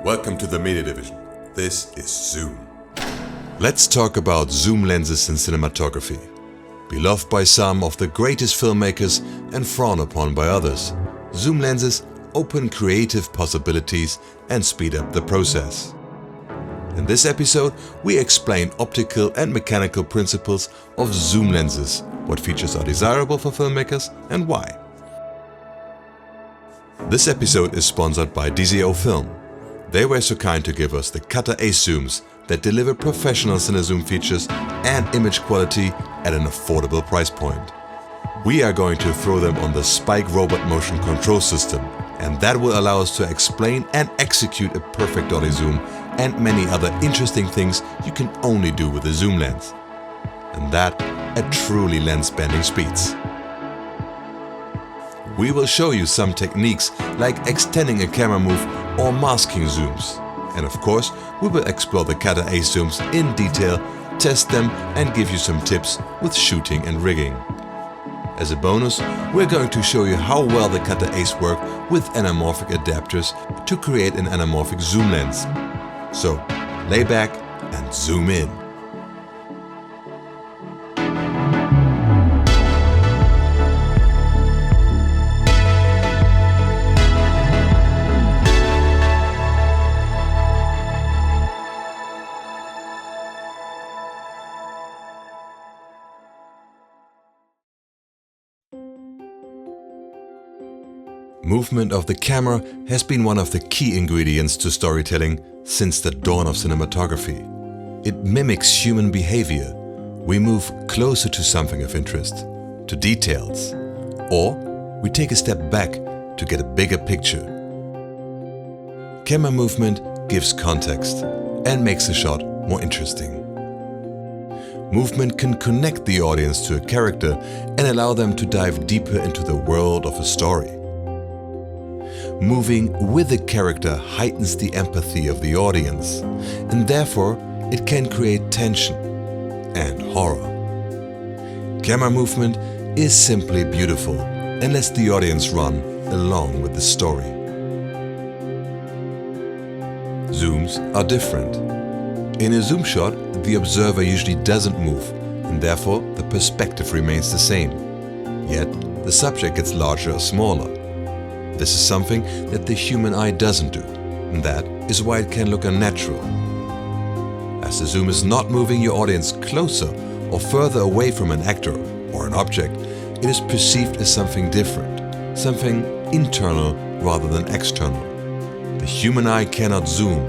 Welcome to the Media Division. This is Zoom. Let's talk about zoom lenses in cinematography. Beloved by some of the greatest filmmakers and frowned upon by others, zoom lenses open creative possibilities and speed up the process. In this episode, we explain optical and mechanical principles of zoom lenses, what features are desirable for filmmakers and why. This episode is sponsored by DZO Film. They were so kind to give us the Catta ACE Zooms that deliver professional cinezoom features and image quality at an affordable price point. We are going to throw them on the Spike robot motion control system, and that will allow us to explain and execute a perfect dolly zoom and many other interesting things you can only do with a zoom lens. And that at truly lens-bending speeds. We will show you some techniques like extending a camera move or masking zooms. And of course, we will explore the Catta ACE Zooms in detail, test them and give you some tips with shooting and rigging. As a bonus, we're going to show you how well the Catta ACE work with anamorphic adapters to create an anamorphic zoom lens. So, lay back and zoom in. Movement of the camera has been one of the key ingredients to storytelling since the dawn of cinematography. It mimics human behavior. We move closer to something of interest, to details, or we take a step back to get a bigger picture. Camera movement gives context and makes a shot more interesting. Movement can connect the audience to a character and allow them to dive deeper into the world of a story. Moving with a character heightens the empathy of the audience, and therefore it can create tension and horror. Camera movement is simply beautiful and lets the audience run along with the story. Zooms are different. In a zoom shot, the observer usually doesn't move, and therefore the perspective remains the same. Yet the subject gets larger or smaller. This is something that the human eye doesn't do, and that is why it can look unnatural. As the zoom is not moving your audience closer or further away from an actor or an object, it is perceived as something different, something internal rather than external. The human eye cannot zoom,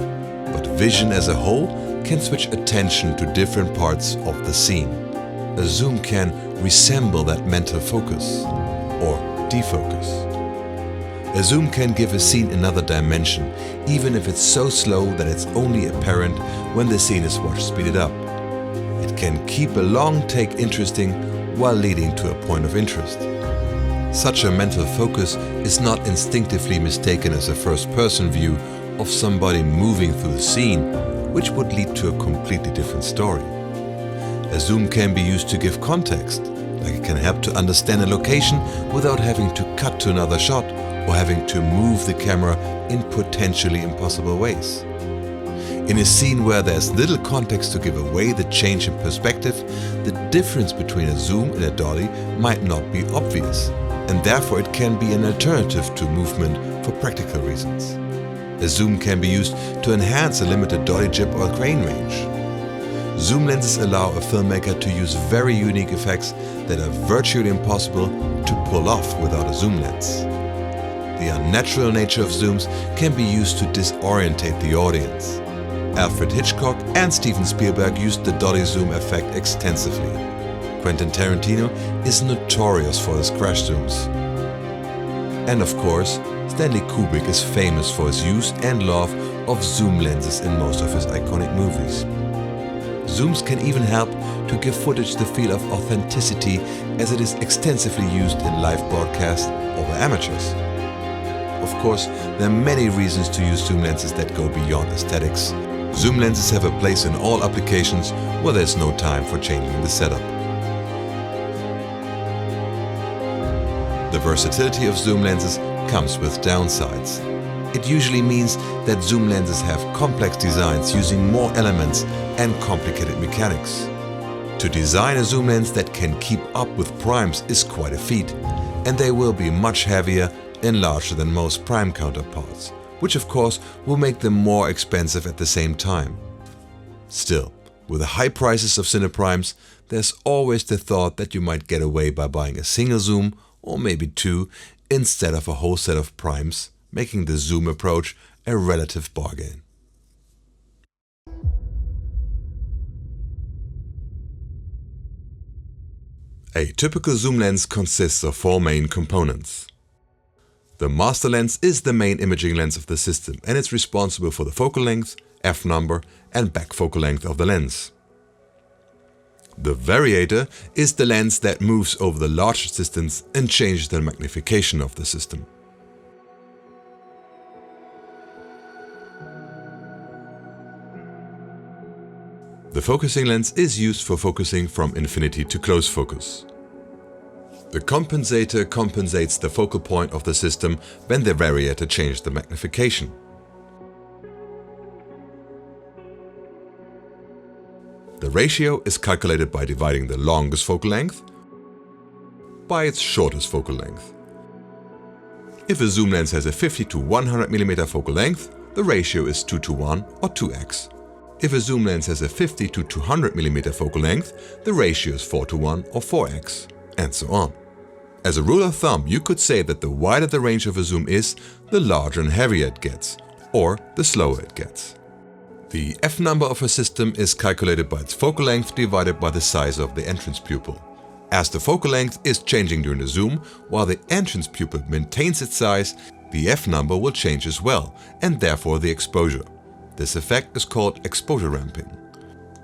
but vision as a whole can switch attention to different parts of the scene. A zoom can resemble that mental focus or defocus. A zoom can give a scene another dimension, even if it's so slow that it's only apparent when the scene is watched speeded up. It can keep a long take interesting while leading to a point of interest. Such a mental focus is not instinctively mistaken as a first-person view of somebody moving through the scene, which would lead to a completely different story. A zoom can be used to give context, like it can help to understand a location without having to cut to another shot or having to move the camera in potentially impossible ways. In a scene where there's little context to give away the change in perspective, the difference between a zoom and a dolly might not be obvious, and therefore it can be an alternative to movement for practical reasons. A zoom can be used to enhance a limited dolly jib or crane range. Zoom lenses allow a filmmaker to use very unique effects that are virtually impossible to pull off without a zoom lens. The unnatural nature of zooms can be used to disorientate the audience. Alfred Hitchcock and Steven Spielberg used the dolly zoom effect extensively. Quentin Tarantino is notorious for his crash zooms. And of course, Stanley Kubrick is famous for his use and love of zoom lenses in most of his iconic movies. Zooms can even help to give footage the feel of authenticity, as it is extensively used in live broadcasts or by amateurs. Of course, there are many reasons to use zoom lenses that go beyond aesthetics. Zoom lenses have a place in all applications where there's no time for changing the setup. The versatility of zoom lenses comes with downsides. it usually means that zoom lenses have complex designs using more elements and complicated mechanics. To design a zoom lens that can keep up with primes is quite a feat, and they will be much heavier and larger than most prime counterparts, which of course will make them more expensive at the same time. Still, with the high prices of Cine primes, there's always the thought that you might get away by buying a single zoom or maybe two instead of a whole set of primes, making the zoom approach a relative bargain. A typical zoom lens consists of four main components. The master lens is the main imaging lens of the system, and it's responsible for the focal length, f-number and back focal length of the lens. The variator is the lens that moves over the largest distance and changes the magnification of the system. The focusing lens is used for focusing from infinity to close focus. The compensator compensates the focal point of the system when the variator changes the magnification. The ratio is calculated by dividing the longest focal length by its shortest focal length. If a zoom lens has a 50 to 100 mm focal length, the ratio is 2 to 1 or 2x. If a zoom lens has a 50 to 200 mm focal length, the ratio is 4 to 1 or 4x, and so on. As a rule of thumb, you could say that the wider the range of a zoom is, the larger and heavier it gets, or the slower it gets. The f-number of a system is calculated by its focal length divided by the size of the entrance pupil. As the focal length is changing during the zoom, while the entrance pupil maintains its size, the f-number will change as well, and therefore the exposure. This effect is called exposure ramping.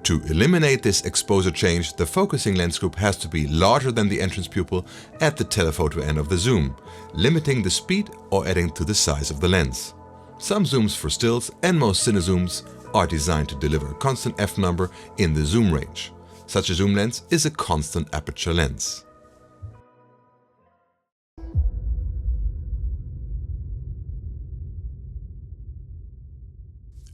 To eliminate this exposure change, the focusing lens group has to be larger than the entrance pupil at the telephoto end of the zoom, limiting the speed or adding to the size of the lens. Some zooms for stills and most cine zooms are designed to deliver a constant f-number in the zoom range. Such a zoom lens is a constant aperture lens.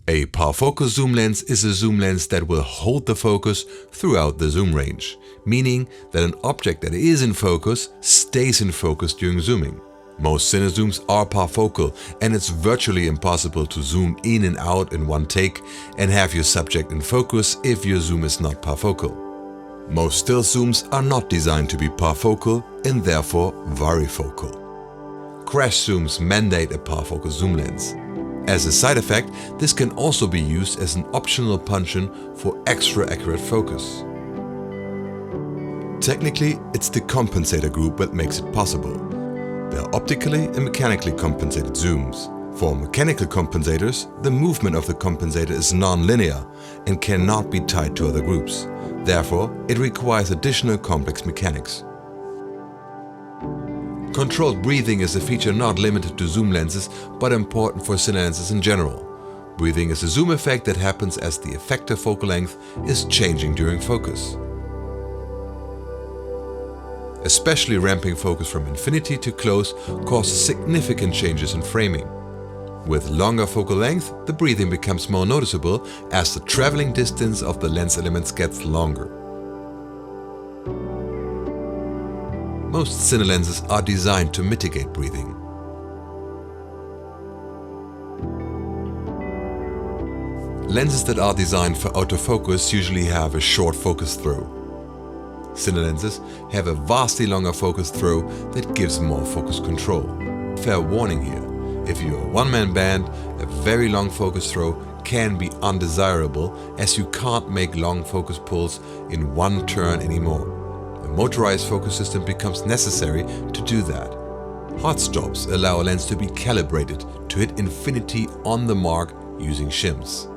A parfocus zoom lens is a zoom lens that will hold the focus throughout the zoom range, meaning that an object that is in focus stays in focus during zooming. Most cine zooms are parfocal, and it's virtually impossible to zoom in and out in one take and have your subject in focus if your zoom is not parfocal. Most still zooms are not designed to be parfocal and therefore varifocal. Crash zooms mandate a parfocal zoom lens. As a side effect, this can also be used as an optional punch-in for extra accurate focus. Technically, it's the compensator group that makes it possible. There are optically and mechanically compensated zooms. For mechanical compensators, the movement of the compensator is non-linear and cannot be tied to other groups. Therefore, it requires additional complex mechanics. Controlled breathing is a feature not limited to zoom lenses, but important for cine lenses in general. Breathing is a zoom effect that happens as the effective focal length is changing during focus. Especially ramping focus from infinity to close causes significant changes in framing. With longer focal length, the breathing becomes more noticeable as the traveling distance of the lens elements gets longer. Most cine lenses are designed to mitigate breathing. Lenses that are designed for autofocus usually have a short focus throw. Cine lenses have a vastly longer focus throw that gives more focus control. Fair warning here, if you're a one-man band, a very long focus throw can be undesirable as you can't make long focus pulls in one turn anymore. A motorized focus system becomes necessary to do that. Hot stops allow a lens to be calibrated to hit infinity on the mark using shims.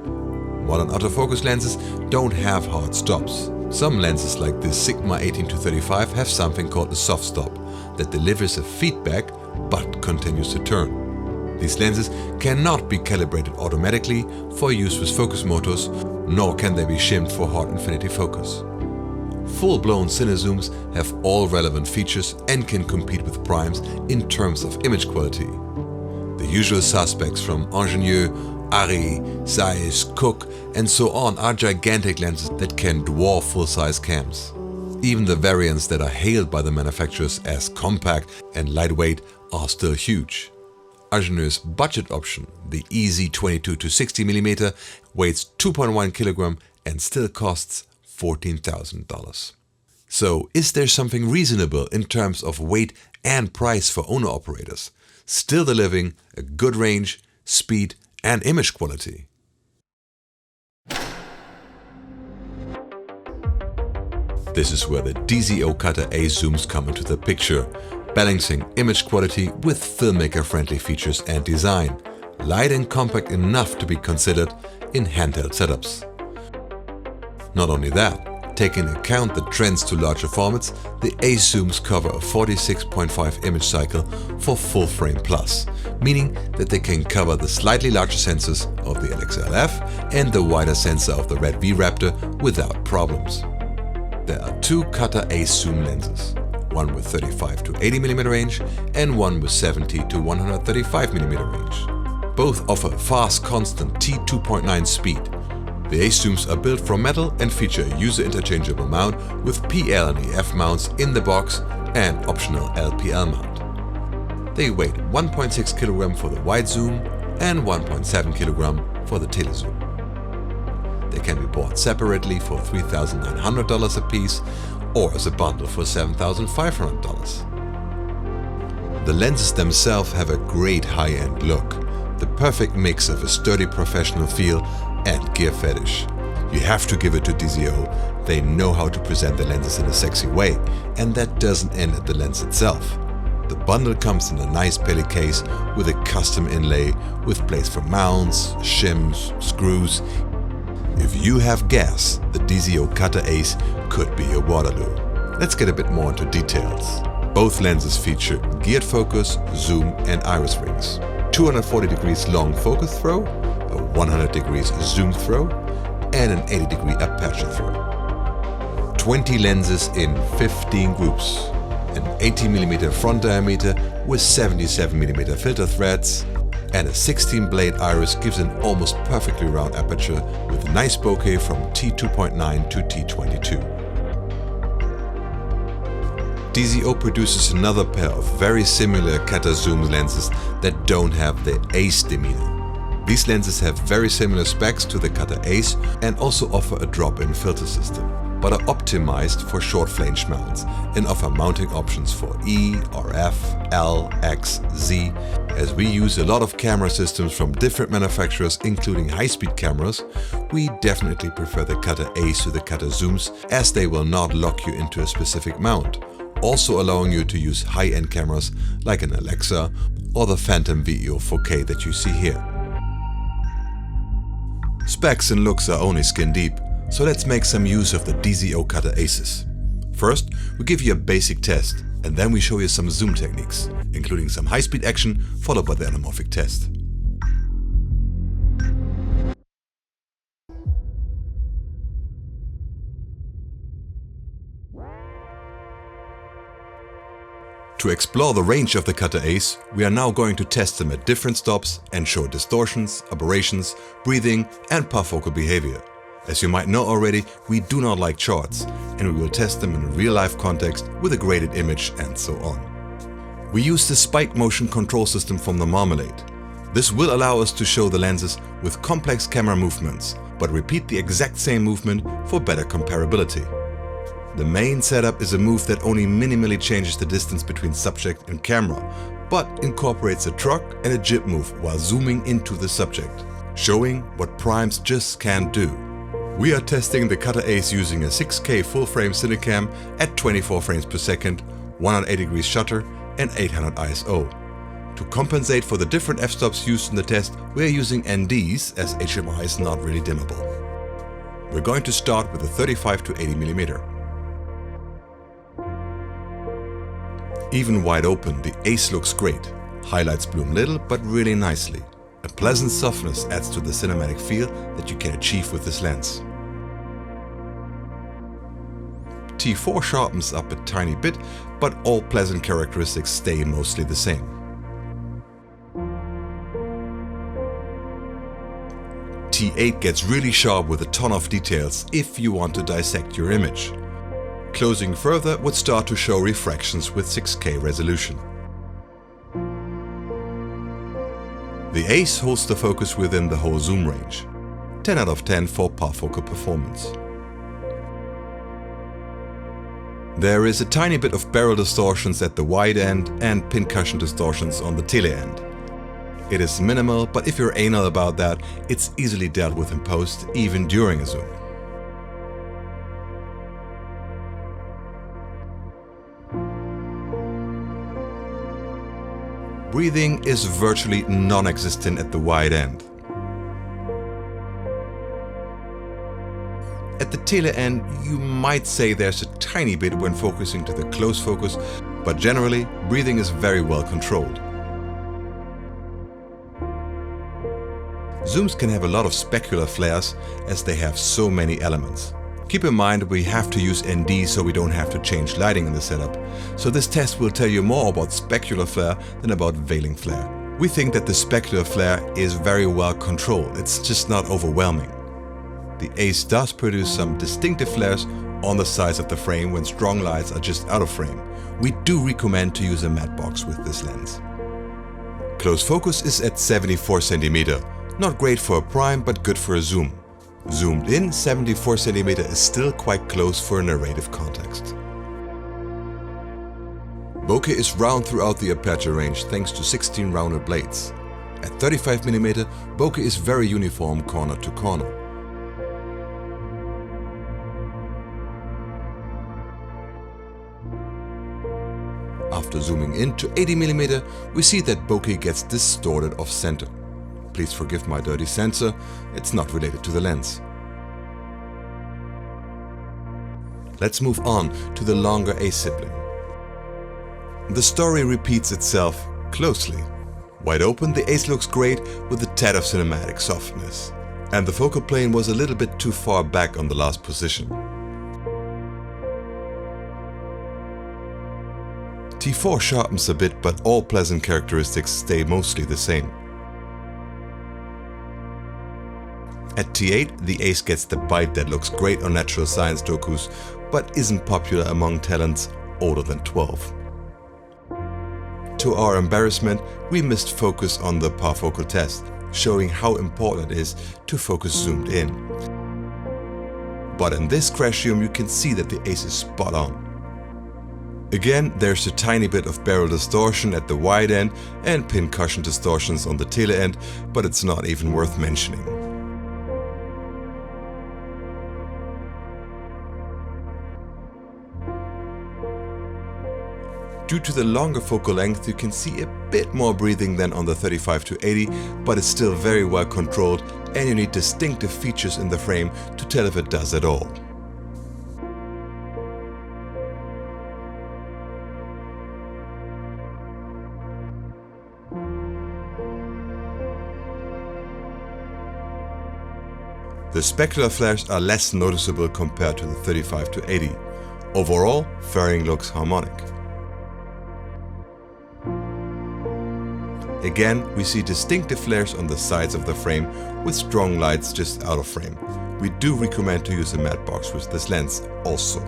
Modern autofocus lenses don't have hard stops. Some lenses like the Sigma 18-35 have something called a soft stop that delivers a feedback but continues to turn. These lenses cannot be calibrated automatically for use with focus motors, nor can they be shimmed for hard infinity focus. Full-blown cine zooms have all relevant features and can compete with primes in terms of image quality. The usual suspects from Ingenieux, Arri, Zeiss, Cooke and so on are gigantic lenses that can dwarf full-size cams. Even the variants that are hailed by the manufacturers as compact and lightweight are still huge. Ingenieux's budget option, the EZ 22-60mm, weighs 2.1 kg and still costs $14,000. So, is there something reasonable in terms of weight and price for owner-operators, still delivering a good range, speed and image quality? This is where the DZO Catta ACE Zooms come into the picture, balancing image quality with filmmaker-friendly features and design, light and compact enough to be considered in handheld setups. Not only that, taking into account the trends to larger formats, the ACE Zooms cover a 46.5 image cycle for full frame plus, meaning that they can cover the slightly larger sensors of the LXLF and the wider sensor of the Red V Raptor without problems. There are two Catta ACE Zoom lenses, one with 35-80mm range and one with 70-135mm range. Both offer fast constant T2.9 speed. The ACE Zooms are built from metal and feature a user-interchangeable mount with PL and EF mounts in the box and optional LPL mount. They weigh 1.6 kg for the wide zoom and 1.7 kg for the telezoom. They can be bought separately for $3,900 a piece or as a bundle for $7,500. The lenses themselves have a great high-end look, the perfect mix of a sturdy professional feel and gear fetish. You have to give it to DZO, they know how to present the lenses in a sexy way, and that doesn't end at the lens itself. The bundle comes in a nice belly case with a custom inlay with place for mounts, shims, screws. If you have gas, the DZO Catta ACE could be your Waterloo. Let's get a bit more into details. Both lenses feature geared focus, zoom and iris rings, 240 degrees long focus throw, a 100 degrees zoom throw and an 80 degree aperture throw. 20 lenses in 15 groups, an 80mm front diameter with 77mm filter threads, and a 16-blade iris gives an almost perfectly round aperture with a nice bokeh from T2.9 to T22. DZO produces another pair of very similar Catta Zoom lenses that don't have the ACE demeanor. These lenses have very similar specs to the Catta ACE and also offer a drop-in filter system, but are optimized for short flange mounts and offer mounting options for E, RF, L, X, Z. As we use a lot of camera systems from different manufacturers including high-speed cameras, we definitely prefer the Catta ACE to the Catta Zooms as they will not lock you into a specific mount, also allowing you to use high-end cameras like an Alexa or the Phantom VEO 4K that you see here. Specs and looks are only skin deep, so let's make some use of the DZO Catta ACEs. First, we give you a basic test, and then we show you some zoom techniques, including some high-speed action followed by the anamorphic test. To explore the range of the Catta ACE, we are now going to test them at different stops and show distortions, aberrations, breathing and parfocal behavior. As you might know already, we do not like charts, and we will test them in a real-life context with a graded image and so on. We use the spike motion control system from the Marmalade. This will allow us to show the lenses with complex camera movements, but repeat the exact same movement for better comparability. The main setup is a move that only minimally changes the distance between subject and camera, but incorporates a truck and a jib move while zooming into the subject, showing what primes just can't do. We are testing the Catta ACE using a 6K full-frame Cinecam at 24 frames per second, 180 degrees shutter and 800 ISO. To compensate for the different f-stops used in the test, we are using NDs as HMI is not really dimmable. We're going to start with a 35-80mm. Even wide open, the ACE looks great. Highlights bloom little but really nicely. A pleasant softness adds to the cinematic feel that you can achieve with this lens. T4 sharpens up a tiny bit, but all pleasant characteristics stay mostly the same. T8 gets really sharp with a ton of details if you want to dissect your image. Closing further would start to show refractions with 6K resolution. The ACE holds the focus within the whole zoom range. 10 out of 10 for parfocal performance. There is a tiny bit of barrel distortions at the wide end and pincushion distortions on the tele end. It is minimal, but if you're anal about that, it's easily dealt with in post, even during a zoom. Breathing is virtually non-existent at the wide end. At the tele end, you might say there's a tiny bit when focusing to the close focus, but generally, breathing is very well controlled. Zooms can have a lot of specular flares as they have so many elements. Keep in mind we have to use ND so we don't have to change lighting in the setup. So this test will tell you more about specular flare than about veiling flare. We think that the specular flare is very well controlled, it's just not overwhelming. The ACE does produce some distinctive flares on the sides of the frame when strong lights are just out of frame. We do recommend to use a matte box with this lens. Close focus is at 74 cm. Not great for a prime, but good for a zoom. Zoomed in, 74 cm is still quite close for a narrative context. Bokeh is round throughout the aperture range thanks to 16 rounded blades. At 35 mm, bokeh is very uniform corner to corner. After zooming in to 80 mm, we see that bokeh gets distorted off center. Please forgive my dirty sensor, it's not related to the lens. Let's move on to the longer ACE sibling. The story repeats itself closely. Wide open, the ACE looks great with a tad of cinematic softness. And the focal plane was a little bit too far back on the last position. T4 sharpens a bit, but all pleasant characteristics stay mostly the same. At T8, the ACE gets the bite that looks great on natural science docus, but isn't popular among talents older than 12. To our embarrassment, we missed focus on the parfocal test, showing how important it is to focus zoomed in. But in this crash zoom you can see that the ACE is spot on. Again, there's a tiny bit of barrel distortion at the wide end and pincushion distortions on the tele end, but it's not even worth mentioning. Due to the longer focal length, you can see a bit more breathing than on the 35 to 80, but it's still very well controlled and you need distinctive features in the frame to tell if it does at all. The specular flares are less noticeable compared to the 35 to 80. Overall, fairing looks harmonic. Again, we see distinctive flares on the sides of the frame with strong lights just out of frame. We do recommend to use a matte box with this lens also.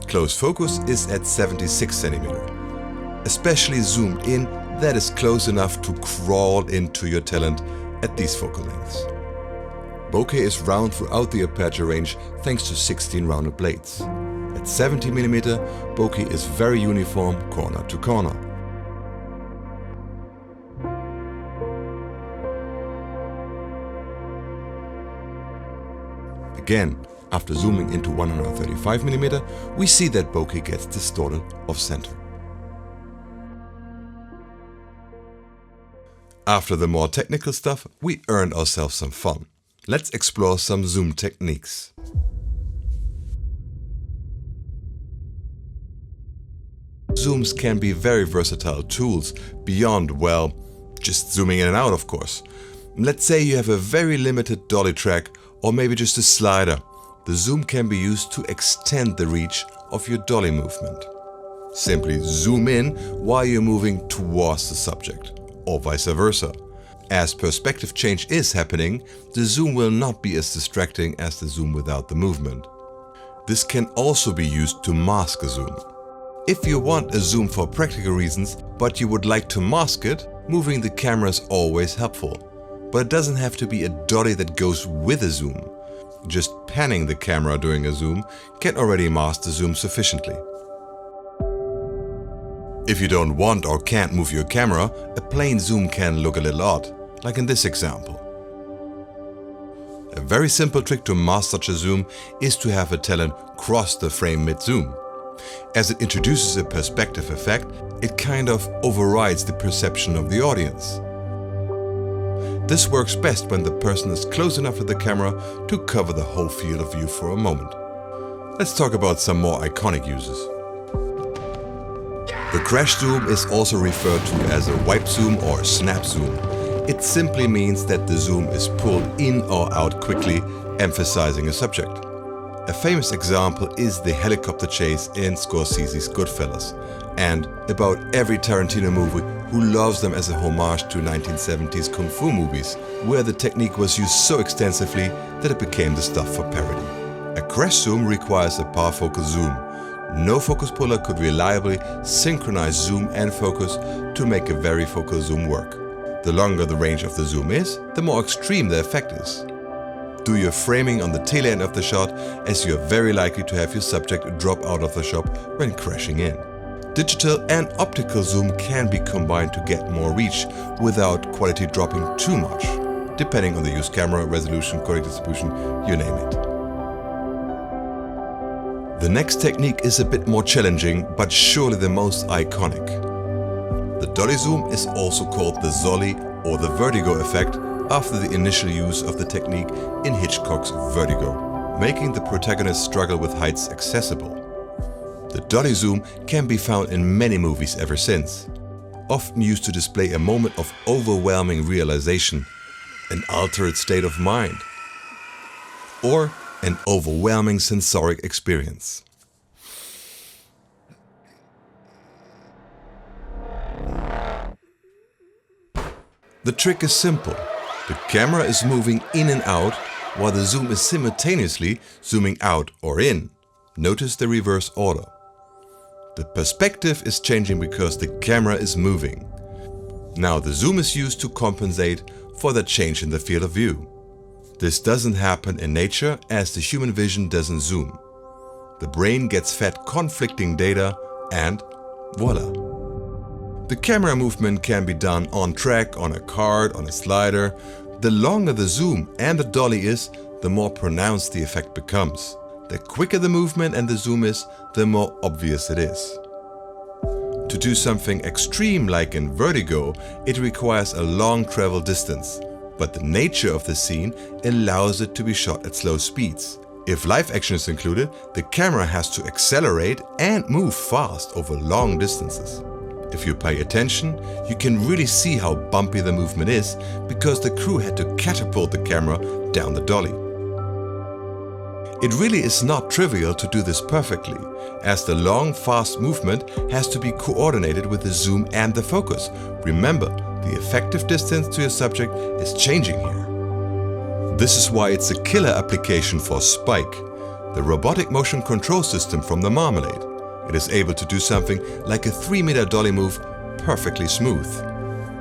Close focus is at 76 cm. Especially zoomed in, that is close enough to crawl into your talent at these focal lengths. Bokeh is round throughout the aperture range thanks to 16 rounded blades. At 70 mm, bokeh is very uniform corner to corner. Again, after zooming into 135 mm, we see that bokeh gets distorted off center. After the more technical stuff, we earned ourselves some fun. Let's explore some zoom techniques. Zooms can be very versatile tools beyond, well, just zooming in and out, of course. Let's say you have a very limited dolly track or maybe just a slider. The zoom can be used to extend the reach of your dolly movement. Simply zoom in while you're moving towards the subject, or vice versa. As perspective change is happening, the zoom will not be as distracting as the zoom without the movement. This can also be used to mask a zoom. If you want a zoom for practical reasons, but you would like to mask it, moving the camera is always helpful. But it doesn't have to be a dolly that goes with a zoom. Just panning the camera during a zoom can already mask the zoom sufficiently. If you don't want or can't move your camera, a plain zoom can look a little odd, like in this example. A very simple trick to mask such a zoom is to have a talent cross the frame mid-zoom. As it introduces a perspective effect, it kind of overrides the perception of the audience. This works best when the person is close enough to the camera to cover the whole field of view for a moment. Let's talk about some more iconic uses. The crash zoom is also referred to as a wipe zoom or snap zoom. It simply means that the zoom is pulled in or out quickly, emphasizing a subject. A famous example is the helicopter chase in Scorsese's Goodfellas, and about every Tarantino movie who loves them as a homage to 1970s kung fu movies, where the technique was used so extensively that it became the stuff for parody. A crash zoom requires a parfocal zoom. No focus puller could reliably synchronize zoom and focus to make a varifocal zoom work. The longer the range of the zoom is, the more extreme the effect is. Do your framing on the tail end of the shot, as you are very likely to have your subject drop out of the shot when crashing in. Digital and optical zoom can be combined to get more reach without quality dropping too much, depending on the used camera, resolution, codec distribution, you name it. The next technique is a bit more challenging, but surely the most iconic. The dolly zoom is also called the Zolly or the vertigo effect after the initial use of the technique in Hitchcock's Vertigo, making the protagonist struggle with heights accessible. The dolly zoom can be found in many movies ever since, often used to display a moment of overwhelming realization, an altered state of mind, or an overwhelming sensoric experience. The trick is simple. The camera is moving in and out while the zoom is simultaneously zooming out or in. Notice the reverse order. The perspective is changing because the camera is moving. Now the zoom is used to compensate for the change in the field of view. This doesn't happen in nature as the human vision doesn't zoom. The brain gets fed conflicting data and voila. The camera movement can be done on track, on a card, on a slider. The longer the zoom and the dolly is, the more pronounced the effect becomes. The quicker the movement and the zoom is, the more obvious it is. To do something extreme like in Vertigo, it requires a long travel distance, but the nature of the scene allows it to be shot at slow speeds. If live action is included, the camera has to accelerate and move fast over long distances. If you pay attention, you can really see how bumpy the movement is because the crew had to catapult the camera down the dolly. It really is not trivial to do this perfectly, as the long, fast movement has to be coordinated with the zoom and the focus. Remember, the effective distance to your subject is changing here. This is why it's a killer application for Spike, the robotic motion control system from the Marmalade. It is able to do something like a 3-meter dolly move perfectly smooth.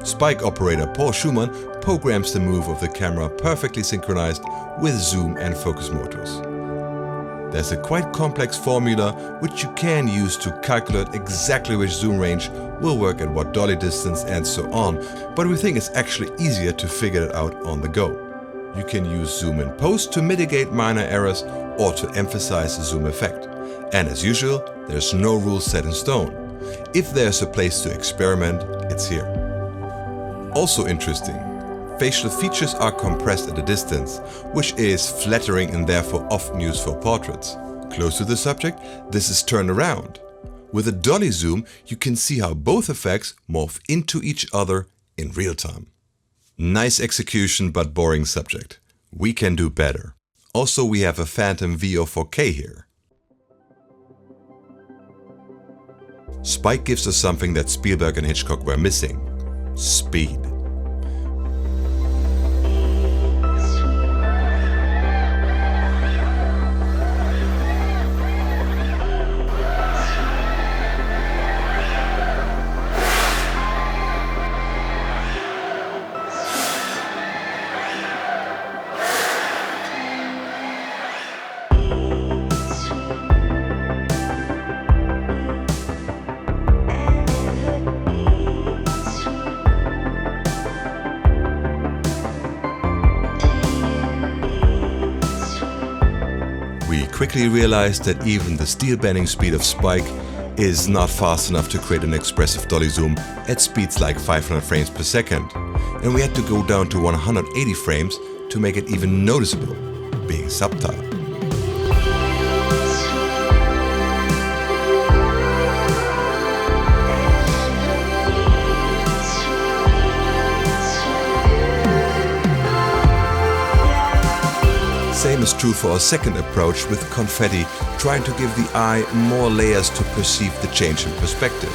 Spike operator Paul Schumann programs the move of the camera perfectly synchronized with zoom and focus motors. There's a quite complex formula which you can use to calculate exactly which zoom range will work at what dolly distance and so on, but we think it's actually easier to figure it out on the go. You can use zoom in post to mitigate minor errors or to emphasize the zoom effect. And as usual, there's no rule set in stone. If there's a place to experiment, it's here. Also interesting, facial features are compressed at a distance, which is flattering and therefore often used for portraits. Close to the subject, this is turned around. With a dolly zoom, you can see how both effects morph into each other in real time. Nice execution but boring subject. We can do better. Also, we have a Phantom VO 4K here. Spike gives us something that Spielberg and Hitchcock were missing: speed. quickly realized that even the steel bending speed of Spike is not fast enough to create an expressive dolly zoom at speeds like 500 frames per second, and we had to go down to 180 frames to make it even noticeable, being subtle. Same is true for our second approach with confetti, trying to give the eye more layers to perceive the change in perspective.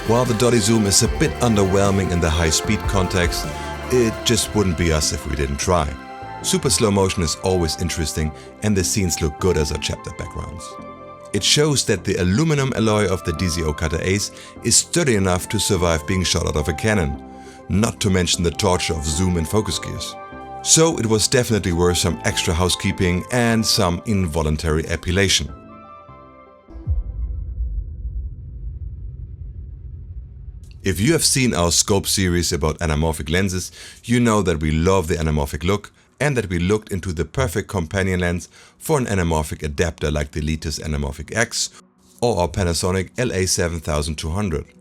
While the dolly zoom is a bit underwhelming in the high-speed context, it just wouldn't be us if we didn't try. Super slow motion is always interesting, and the scenes look good as our chapter backgrounds. It shows that the aluminum alloy of the DZO Catta ACE is sturdy enough to survive being shot out of a cannon, not to mention the torture of zoom and focus gears. So it was definitely worth some extra housekeeping and some involuntary epilation. If you have seen our scope series about anamorphic lenses, you know that we love the anamorphic look and that we looked into the perfect companion lens for an anamorphic adapter like the Litas Anamorphic X or our Panasonic LA7200.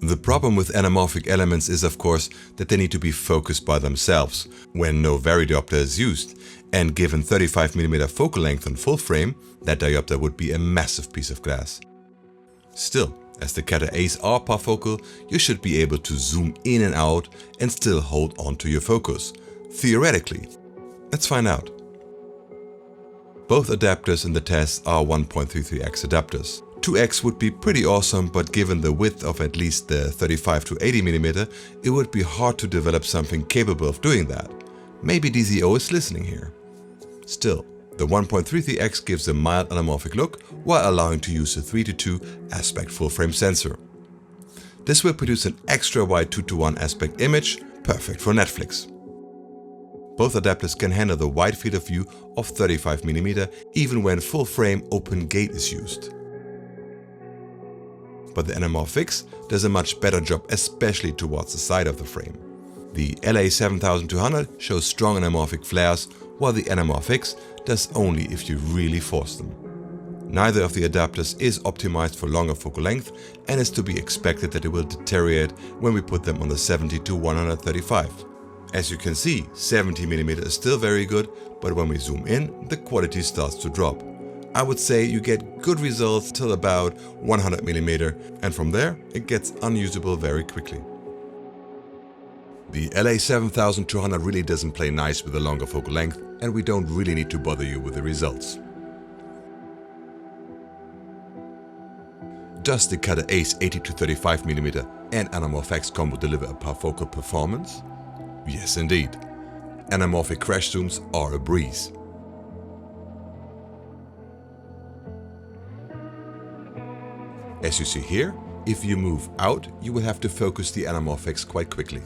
The problem with anamorphic elements is, of course, that they need to be focused by themselves when no varidiopter is used, and given 35mm focal length on full frame, that diopter would be a massive piece of glass. Still, as the Catta ACE are parfocal, you should be able to zoom in and out and still hold on to your focus. Theoretically. Let's find out. Both adapters in the test are 1.33x adapters. 2x would be pretty awesome, but given the width of at least the 35 to 80mm, it would be hard to develop something capable of doing that. Maybe DZO is listening here. Still, the 1.33x gives a mild anamorphic look while allowing to use a 3:2 aspect full-frame sensor. This will produce an extra wide 2:1 aspect image, perfect for Netflix. Both adapters can handle the wide field of view of 35mm even when full-frame open gate is used. But the Anamorphics does a much better job, especially towards the side of the frame. The LA7200 shows strong anamorphic flares, while the Anamorphics does only if you really force them. Neither of the adapters is optimized for longer focal length, and it's to be expected that it will deteriorate when we put them on the 70 to 135. As you can see, 70mm is still very good, but when we zoom in, the quality starts to drop. I would say you get good results till about 100mm, and from there it gets unusable very quickly. The LA7200 really doesn't play nice with a longer focal length, and we don't really need to bother you with the results. Does the Catta ACE 80 to 35mm and Anamorphic combo deliver a parfocal performance? Yes indeed. Anamorphic crash zooms are a breeze. As you see here, if you move out, you will have to focus the Anamorphics quite quickly.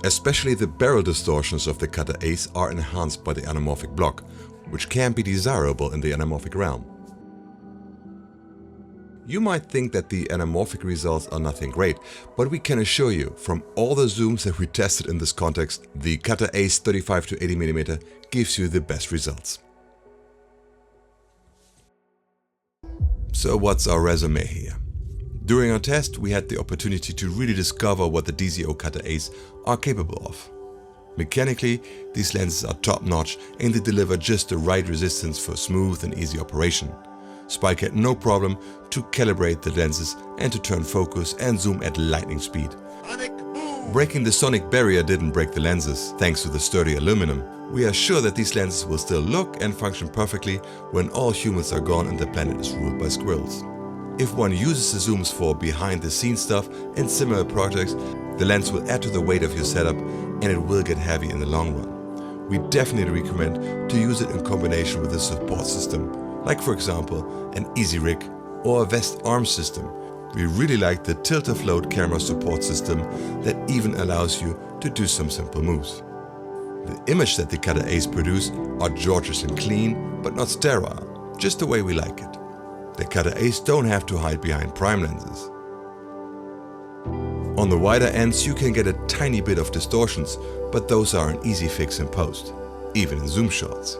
Especially the barrel distortions of the Catta ACE are enhanced by the anamorphic block, which can be desirable in the anamorphic realm. You might think that the anamorphic results are nothing great, but we can assure you, from all the zooms that we tested in this context, the Catta ACE 35 to 80mm gives you the best results. So what's our resume here? During our test, we had the opportunity to really discover what the DZO Catta ACE are capable of. Mechanically, these lenses are top-notch and they deliver just the right resistance for smooth and easy operation. Spike had no problem to calibrate the lenses and to turn focus and zoom at lightning speed. Breaking the sonic barrier didn't break the lenses, thanks to the sturdy aluminum. We are sure that these lenses will still look and function perfectly when all humans are gone and the planet is ruled by squirrels. If one uses the zooms for behind-the-scenes stuff and similar projects, the lens will add to the weight of your setup and it will get heavy in the long run. We definitely recommend to use it in combination with a support system, like for example an easy rig or a vest arm system. We really like the tilt-to-float camera support system that even allows you to do some simple moves. The image that the Catta ACE produce are gorgeous and clean, but not sterile, just the way we like it. The Catta ACE don't have to hide behind prime lenses. On the wider ends you can get a tiny bit of distortions, but those are an easy fix in post, even in zoom shots.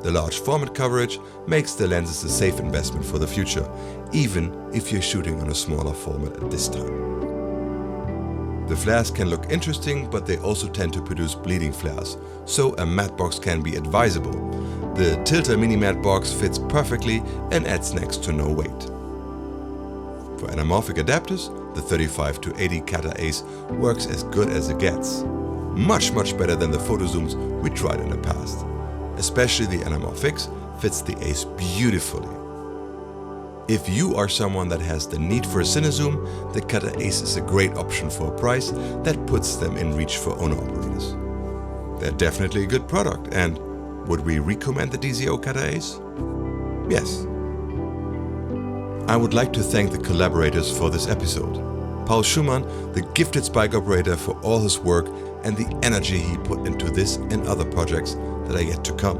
The large format coverage makes the lenses a safe investment for the future, even if you're shooting on a smaller format at this time. The flares can look interesting, but they also tend to produce bleeding flares, so a matte box can be advisable. The Tilter Mini Matte box fits perfectly and adds next to no weight. For anamorphic adapters, the 35 to 80 Catta ACE works as good as it gets. Much better than the photo zooms we tried in the past. Especially the Anamorphics fits the ACE beautifully. If you are someone that has the need for a Cine zoom, the Catta ACE is a great option for a price that puts them in reach for owner-operators. They're definitely a good product, and would we recommend the DZO Catta ACE? Yes. I would like to thank the collaborators for this episode. Paul Schumann, the gifted spike operator, for all his work and the energy he put into this and other projects that are yet to come.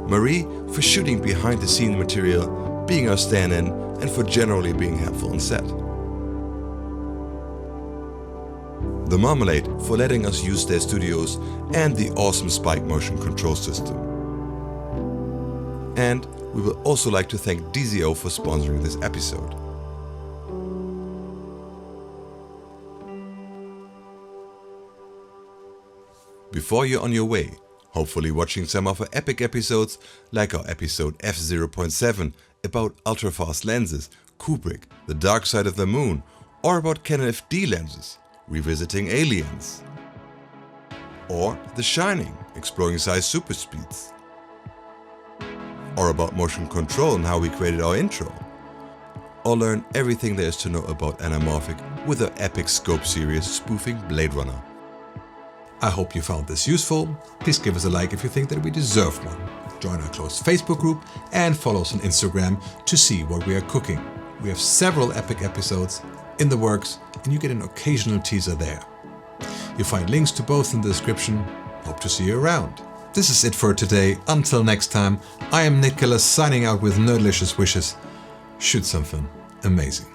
Marie, for shooting behind the scene material, being our stand-in, and for generally being helpful on set. The Marmalade for letting us use their studios and the awesome Spike motion control system. And we will also like to thank DZO for sponsoring this episode. Before you're on your way, hopefully watching some of our epic episodes, like our episode F0.7 about ultra-fast lenses, Kubrick, The Dark Side of the Moon, or about Canon FD lenses, revisiting aliens, or The Shining, exploring size super speeds, or about motion control and how we created our intro, or learn everything there is to know about Anamorphic with our epic scope series spoofing Blade Runner. I hope you found this useful. Please give us a like if you think that we deserve one. Join our closed Facebook group and follow us on Instagram to see what we are cooking. We have several epic episodes in the works and you get an occasional teaser there. You'll find links to both in the description. Hope to see you around. This is it for today. Until next time, I am Nicholas signing out with nerdlicious wishes. Shoot something amazing.